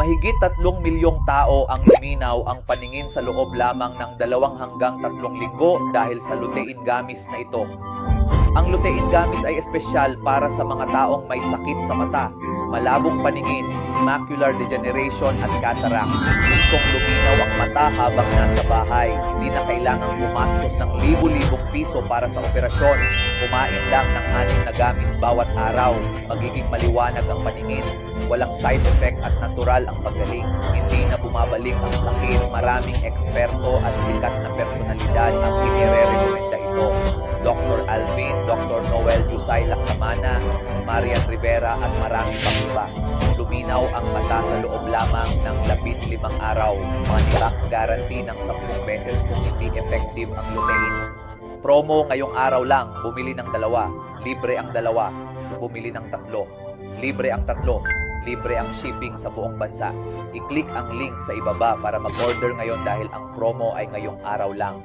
Mahigit 3 milyong tao ang luminaw ang paningin sa loob lamang ng 2 hanggang 3 linggo dahil sa lutein gummies na ito. Ang lutein gummies ay espesyal para sa mga taong may sakit sa mata, malabong paningin, macular degeneration at cataract. Gustong luminaw ang mata habang nasa bahay, hindi na kailangang gumastos ng libo-libong piso para sa operasyon. Kumain lang ng 6 na gummies bawat araw, magiging maliwanag ang paningin, walang side effect at natural ang paggaling. Hindi na bumabalik ang sakit, maraming eksperto at sikat na personalidad ang inire-recommenda ito. Dr. Alvin, Dr. Noel Yusay Laksamana, Marian Rivera at marami pang iba. Luminaw ang mata sa loob lamang ng 15 araw. Money back guarantee ng 10 beses kung hindi effective ang lutein. Promo ngayong araw lang, bumili ng 2, libre ang 2. Bumili ng 3, libre ang 3. Libre ang shipping sa buong bansa. I-click ang link sa ibaba para mag-order ngayon dahil ang promo ay ngayong araw lang.